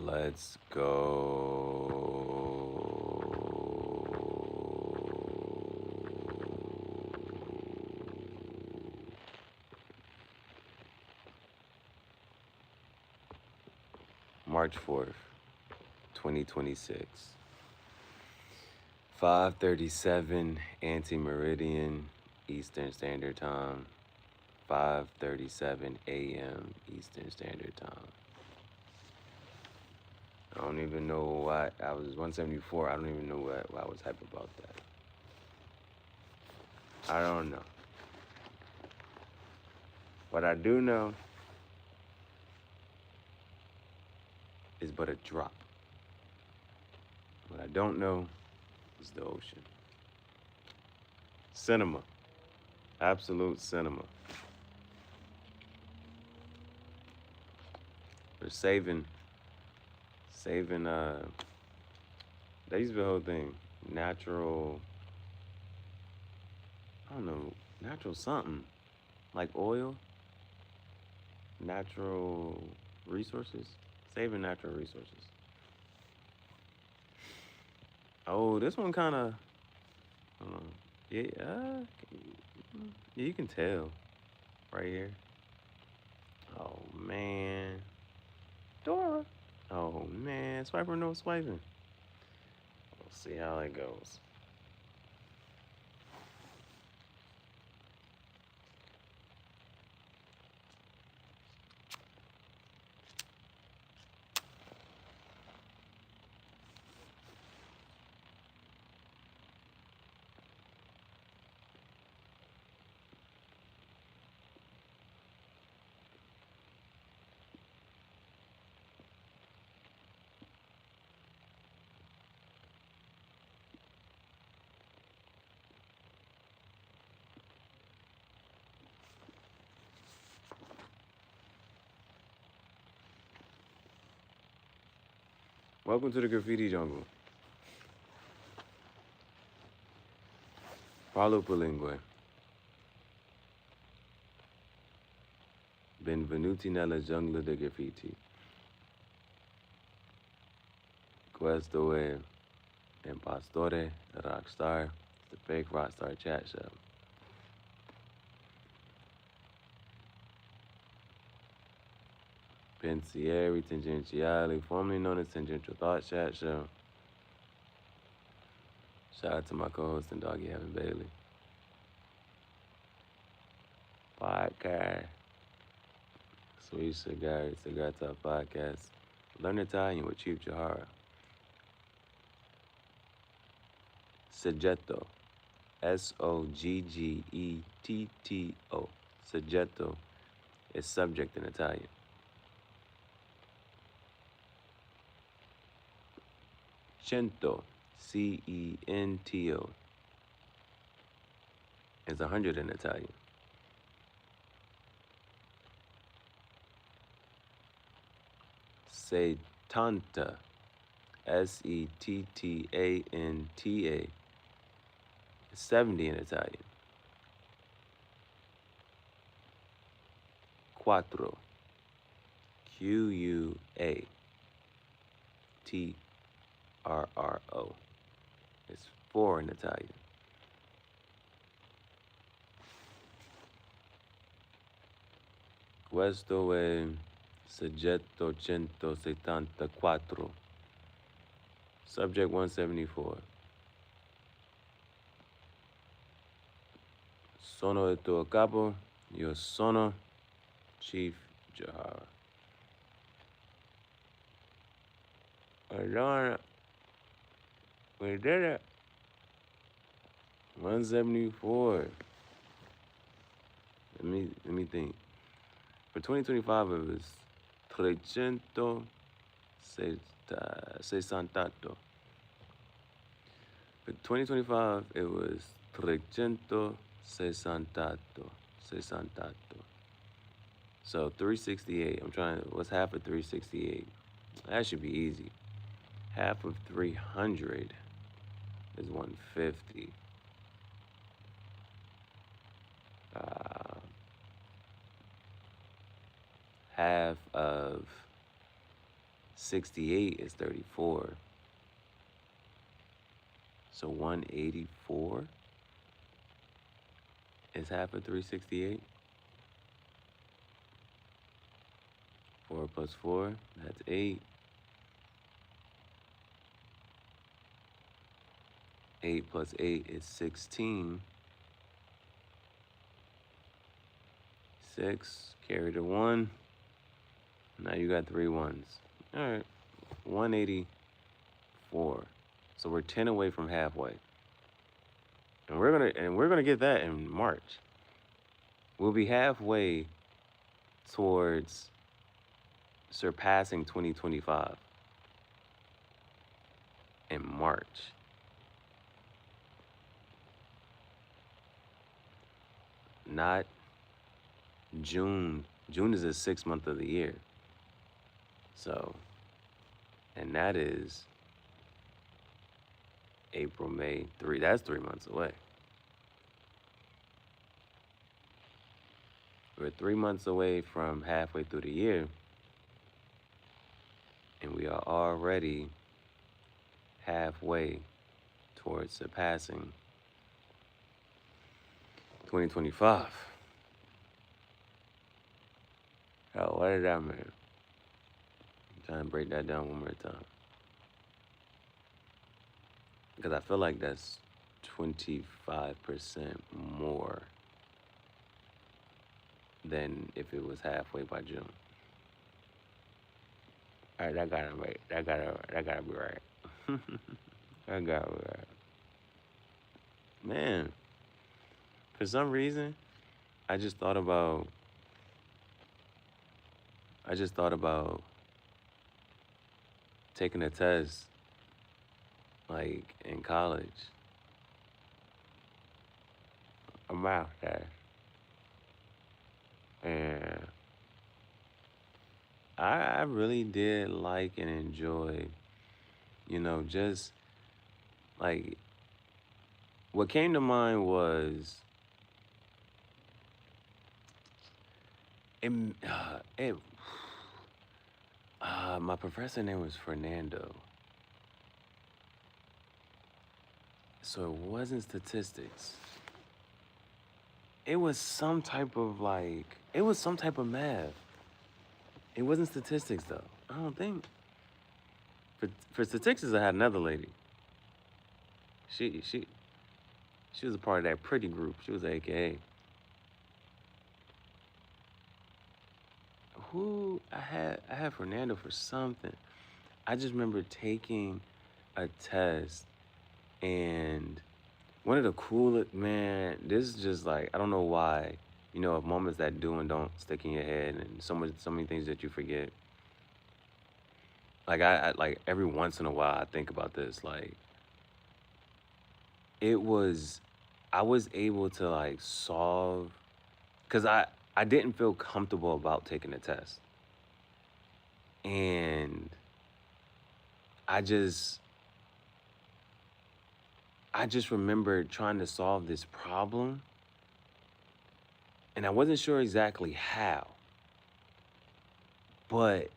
Let's go. March 4th, 2026. 5:37 anti-meridian Eastern Standard Time. 5:37 a.m. Eastern Standard Time. I don't even know why I was 174. I don't even know why I was hype about that. I don't know. What I do know is but a drop. What I don't know is the ocean. Cinema. Absolute cinema. We're saving, that used to be the whole thing. Natural, I don't know, natural something. Like oil, natural resources. Saving natural resources. Oh, this one kind of, yeah, yeah, you can tell right here. Oh man, Dora. Oh man, swiper no swiping. We'll see how it goes. Welcome to the graffiti jungle. Parlo per lingue. Benvenuti nella giungla del graffiti. Questo è Impostore Rockstar, the fake Rockstar chat show. Pensieri Tangenziali, formerly known as Tangential Thought Chat Show. Shout out to my co-host and doggy Evan Bailey. Podcast. Sweet Cigar Talk Podcast. Learn Italian with Chief Gihareh. Soggetto. Soggetto. Soggetto is subject in Italian. Cento. Cento is 100 in Italian. Settanta. Settanta is 70 in Italian. Quattro. Quatrro. It's 4 in Italian. Questo è soggetto 174. Subject 174. Sono il tuo capo. Io sono Chief Gihareh. Madonna. We did it. 174. Let me think. For 2025, it was 368. For 2025, it was 368. So 368. What's half of 368? That should be easy. Half of 300 is 150. Half of 68 is 34. So 184 is half of 368. 4 plus 4, that's 8. 8 plus 8 is 16. 6, carry the 1. Now you got 3 ones. All right, 184. So we're 10 away from halfway. And we're gonna get that in March. We'll be halfway towards surpassing 2025 in March. Not June. June is the 6th month of the year. So, and that is April, May, 3. That's 3 months away. We're 3 months away from halfway through the year, and we are already halfway towards surpassing 2025. Oh, what did that mean? I'm trying to break that down one more time. Because I feel like that's 25% more than if it was halfway by June. All right, that gotta be right. That gotta be right. That gotta be right. Man, for some reason, I just thought about taking a test like in college. A math test. And I really did like and enjoy, just like what came to mind was it, it my professor name was Fernando. So it wasn't statistics. It was some type of math. It wasn't statistics though. I don't think. For statistics, I had another lady. She was a part of that pretty group. She was AKA. Who I had Fernando for something. I just remember taking a test, and one of the coolest, man, this is just like, I don't know why, of moments that do and don't stick in your head, and so many things that you forget. Like I like every once in a while I think about this. Like I was able to like solve, because I didn't feel comfortable about taking the test. And I just remember trying to solve this problem, and I wasn't sure exactly how. But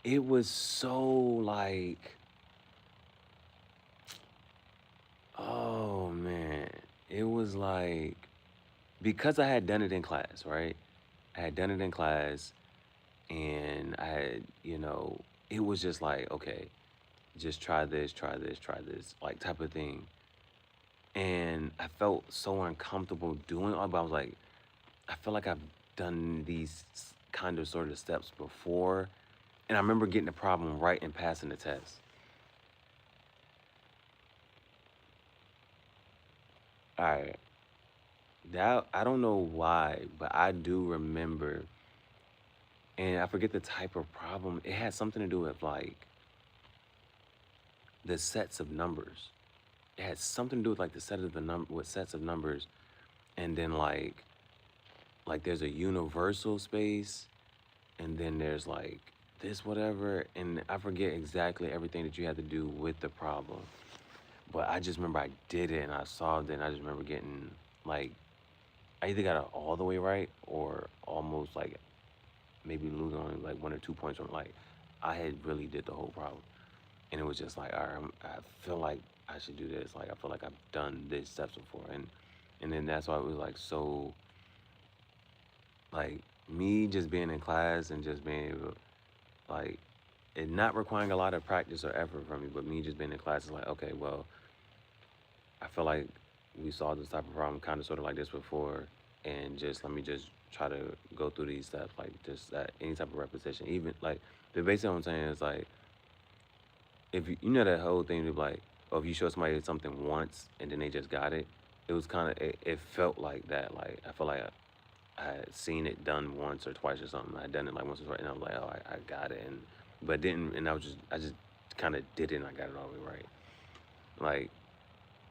it was so like, oh man, it was like, because I had done it in class, right? I had done it in class, and I had, it was just like, okay, just try this, like type of thing. And I felt so uncomfortable doing it, but I was like, I feel like I've done these kind of sort of steps before. And I remember getting the problem right and passing the test. All right. That, I don't know why, but I do remember, and I forget the type of problem. It had something to do with like the sets of numbers. It had something to do with like the set of with sets of numbers, and then like there's a universal space, and then there's like this whatever, and I forget exactly everything that you had to do with the problem. But I just remember I did it and I solved it, and I just remember getting like, I either got it all the way right or almost like maybe lose only like 1 or 2 points on like I had really did the whole problem, and it was just like, all right, I feel like I should do this. Like I feel like I've done this steps before, and then that's why it was like so like me just being in class and just being able like it not requiring a lot of practice or effort from me, but me just being in class is like, okay, well, I feel like we saw this type of problem kind of sort of like this before, and just let me just try to go through these steps, like just any type of repetition. Even like the basic what I'm saying is like if you know that whole thing of like, oh, if you show somebody something once and then they just got it, it was kind of it felt like that. Like I felt like I had seen it done once or twice or something. I had done it like once or twice, and I was like, oh, I got it, and but didn't, and I just kind of did it, and I got it all the way right. Like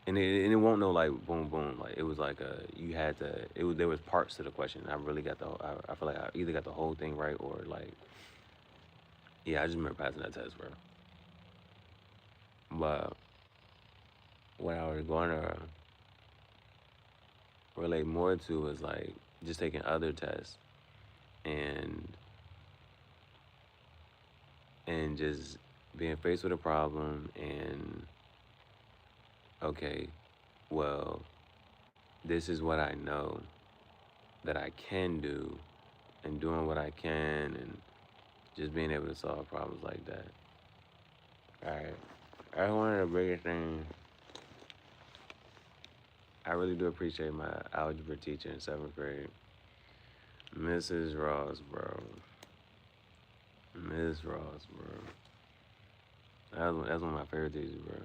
and it won't know like boom boom like it was like you had to it was there was parts to the question. I really got I feel like I either got the whole thing right or like yeah I just remember passing that test, bro. But what I was going to relate more to is like just taking other tests and just being faced with a problem and okay, well, this is what I know that I can do and doing what I can and just being able to solve problems like that. All right. That's one of the biggest things. I really do appreciate my algebra teacher in 7th grade, Mrs. Ross, bro. Miss Ross, bro. That's one of my favorite teachers, bro.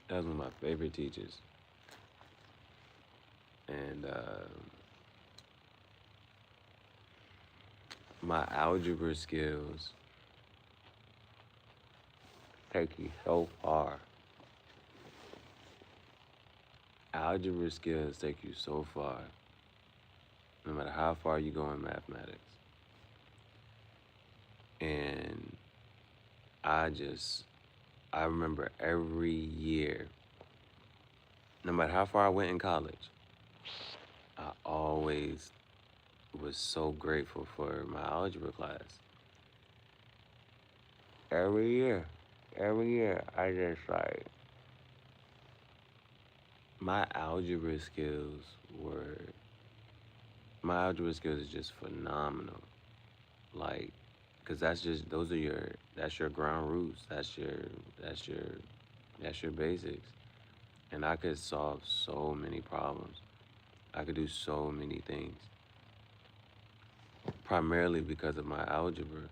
That's one of my favorite teachers. And my algebra skills take you so far. Algebra skills take you so far, no matter how far you go in mathematics. And I just, I remember every year, no matter how far I went in college, I always was so grateful for my algebra class. Every year, every year, I just like, my algebra skills were, my algebra skills is just phenomenal. Like, cause that's just, those are your, that's your ground roots. That's your, that's your basics. And I could solve so many problems. I could do so many things, primarily because of my algebra.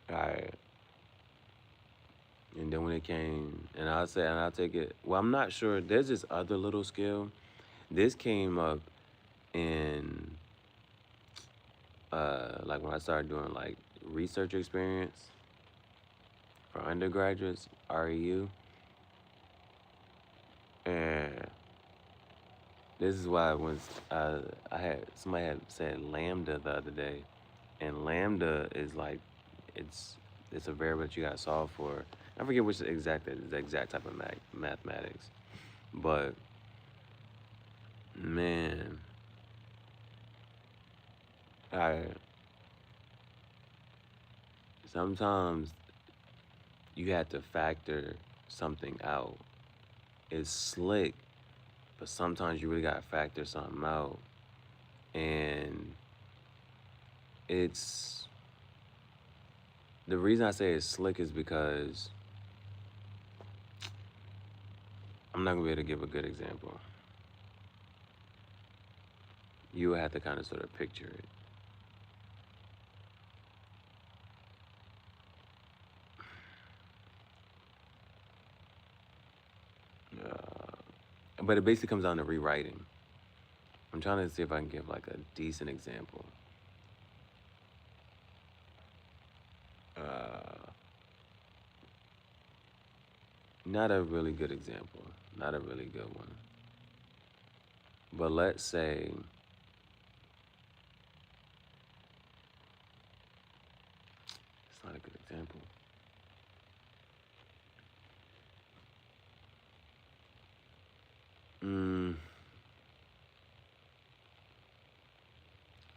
I and then when it came, and I'll say, and I'll take it. Well, I'm not sure. There's this other little skill. This came up in like when I started doing like research experience for undergraduates, REU, and this is why once I had somebody had said lambda the other day, and lambda is like it's it's a variable that you got to solve for. I forget which the exact type of mathematics, but man, I sometimes you have to factor something out. It's slick, but sometimes you really gotta factor something out, and it's the reason I say it's slick is because I'm not gonna be able to give a good example. You would have to kind of sort of picture it. But it basically comes down to rewriting. I'm trying to see if I can give like a decent example. Uh, Not a really good example. Not a really good one. But let's say it's not a good example. Mm,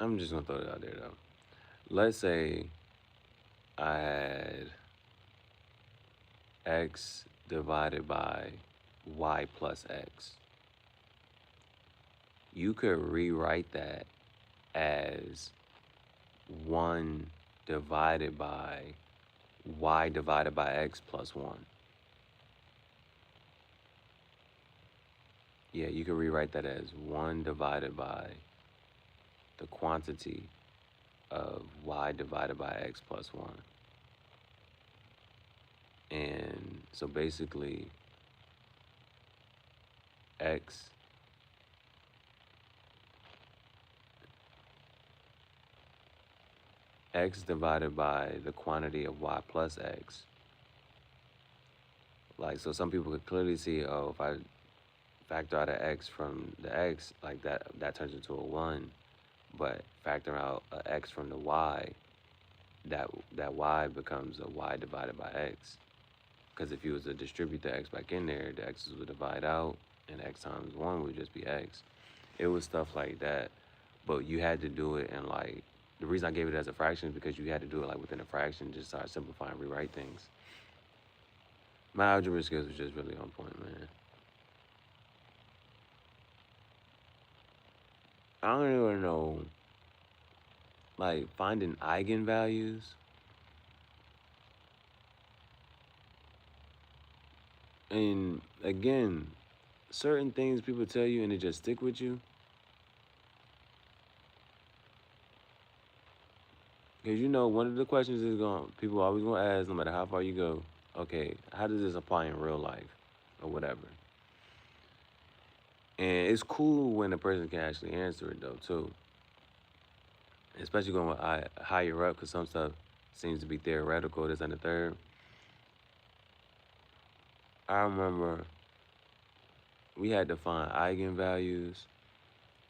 I'm just gonna throw it out there though. Let's say I had x divided by y plus x. You could rewrite that as 1 divided by y divided by x plus 1. Yeah, you could rewrite that as 1 divided by the quantity of y divided by x plus 1. And so basically, x x divided by the quantity of y plus x. Like, so some people could clearly see, oh, if I factor out an x from the x, like that turns into a 1. But factor out an x from the y, that y becomes a y divided by x. Because if you was to distribute the x back in there, the x's would divide out, and x times 1 would just be x. It was stuff like that. But you had to do it in like, the reason I gave it as a fraction is because you had to do it like within a fraction, just start simplifying, rewrite things. My algebra skills was just really on point, man. I don't even know, like finding eigenvalues. And again, certain things people tell you and they just stick with you. Because you know, one of the questions is going people always gonna ask, no matter how far you go, okay, how does this apply in real life? Or whatever. And it's cool when a person can actually answer it though too. Especially going with higher up, because some stuff seems to be theoretical, this and the third. I remember we had to find eigenvalues,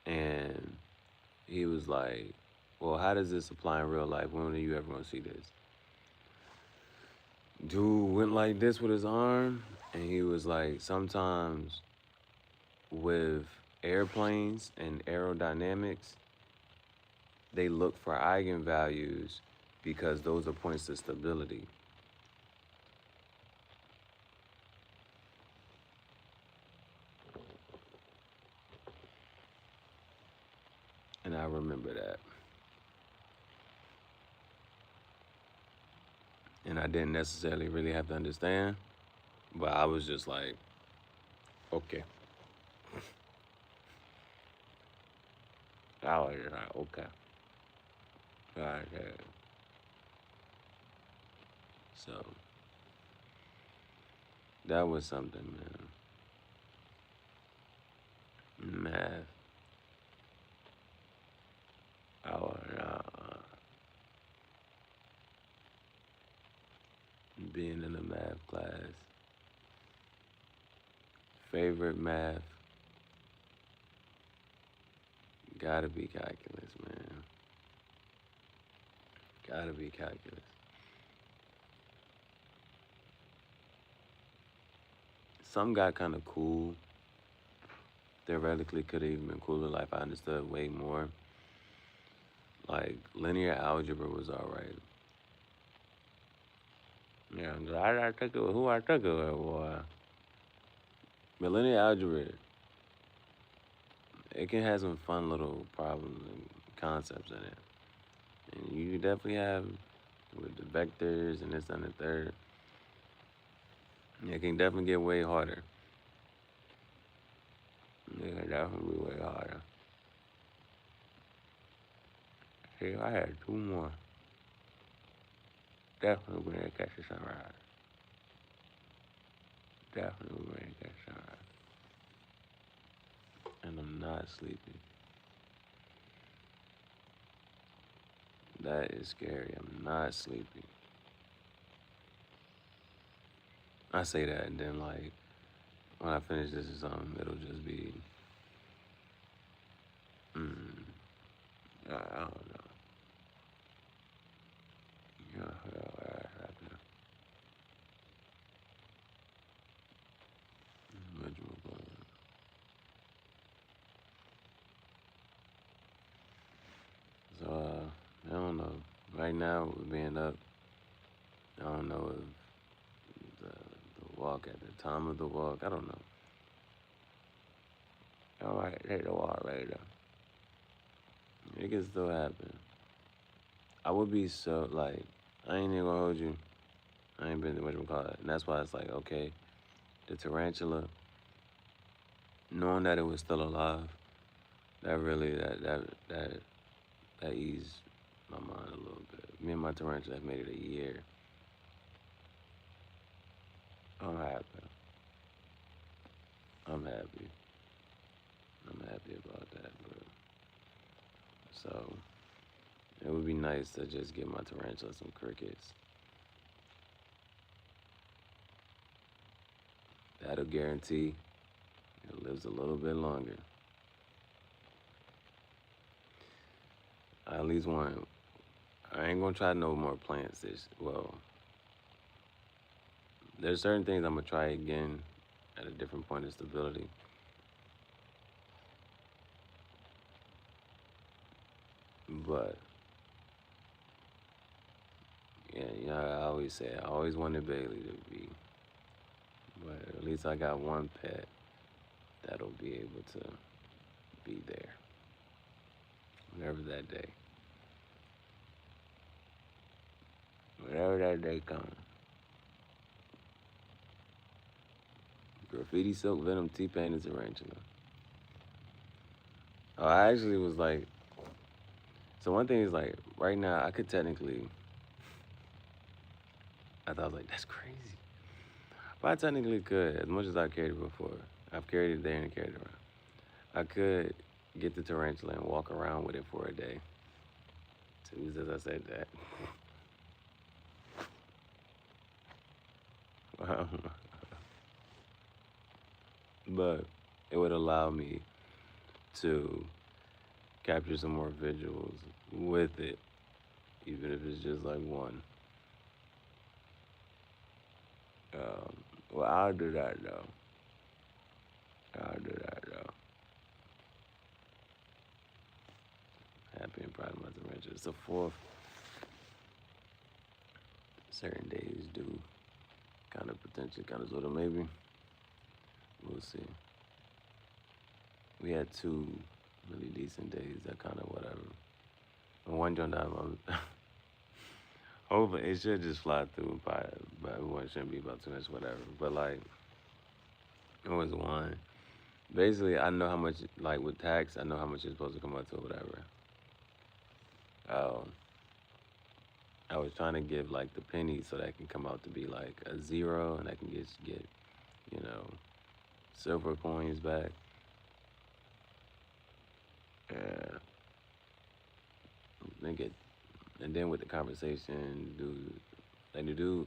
and he was like, well, how does this apply in real life? When are you ever gonna see this? Dude went like this with his arm, and he was like, sometimes with airplanes and aerodynamics, they look for eigenvalues because those are points to stability. And I remember that. And I didn't necessarily really have to understand, but I was just like, okay. I was just like, okay. Okay. So that was something, man. Math. I was being in a math class. Favorite math. Gotta be calculus, man. Gotta be calculus. Some got kind of cool. Theoretically, could have even been cooler. Like, I understood way more. Like, linear algebra was alright. Yeah, I took it with who I took it with, boy. But linear algebra, it can have some fun little problems and concepts in it. And you definitely have with the vectors and this and the third. It can definitely get way harder. It can definitely be way harder. See, I had two more. Definitely going to catch the sunrise. Definitely going to catch the sunrise. And I'm not sleepy. That is scary. I'm not sleepy. I say that, and then like when I finish this or something, it'll just be, mm, I don't know. Yeah, happened. So I don't know. Right now, with being up, I don't know if the walk at the time of the walk. I don't know. I might take the walk later. It can still happen. I would be so like I ain't even gonna hold you. I ain't been to what call it, and that's why it's like okay, the tarantula, knowing that it was still alive, that really that eased my mind a little bit. Me and my tarantula have made it a year. I'm happy. I'm happy. I'm happy about that. But so it would be nice to just give my tarantula some crickets. That'll guarantee it lives a little bit longer. I at least want. I ain't gonna try no more plants. Well, there's certain things I'm gonna try again at a different point of stability. But yeah, I always say I always wanted Bailey to be, but at least I got one pet that'll be able to be there whenever that day, whenever that day comes. Graffiti silk venom T-Pain is tarantula. Oh, I actually was like, so one thing is like, right now I could technically, I thought I was like, that's crazy. But I technically could, as much as I carried it before. I've carried it there and carried it around. I could get the tarantula and walk around with it for a day. As I said that. But it would allow me to capture some more visuals with it, even if it's just like one. Well, I'll do that though. I'll do that though. Happy and proud of my tarantula. It's the fourth. Certain days do kind of potentially kind of sort of maybe. We'll see. We had two really decent days that kind of whatever. And one joint I'm hopefully it should just fly through, but one shouldn't be about too much whatever. But like it was one. Basically, I know how much like with tax, I know how much it's supposed to come up to or whatever. Um, I was trying to give like the pennies so that can come out to be like a zero, and I can get you know silver coins back. Yeah, then get and then with the conversation, dude, like the dude,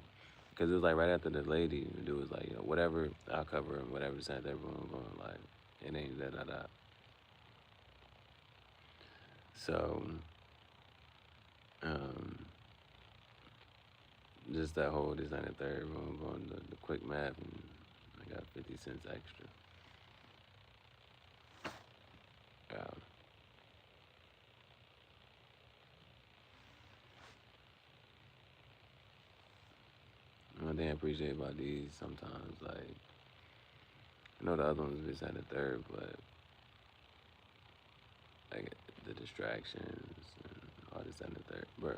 because it was like right after the lady, the dude was like, you know, whatever, I'll cover him, whatever, this and that, everyone going like, it ain't da da da. So, um, just that whole this and the third, everyone going the quick math, and I got 50 cents extra. Um, one thing I appreciate about these sometimes, like, I know the other ones this and the third, but like the distractions and all this and the third, bro.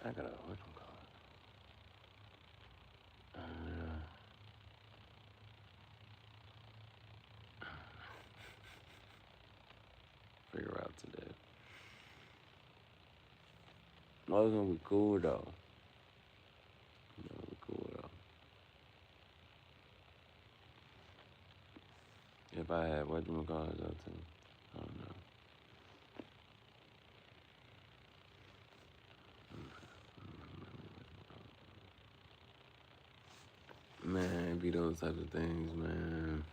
I gotta what you call it? Figure out today. Oh, it's gonna be cool though. It's gonna be cool though. If I had what you call it though too. I don't know. be those types of things, man.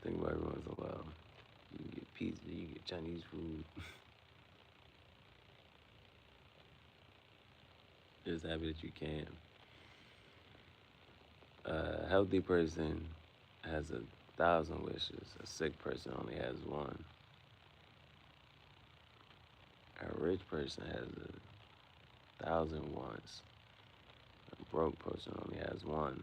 Think about every once in a while. You can get pizza, you get Chinese food. Just happy that you can. A healthy person has 1,000 wishes. A sick person only has one. A rich person has 1,000 wants. A broke person only has one.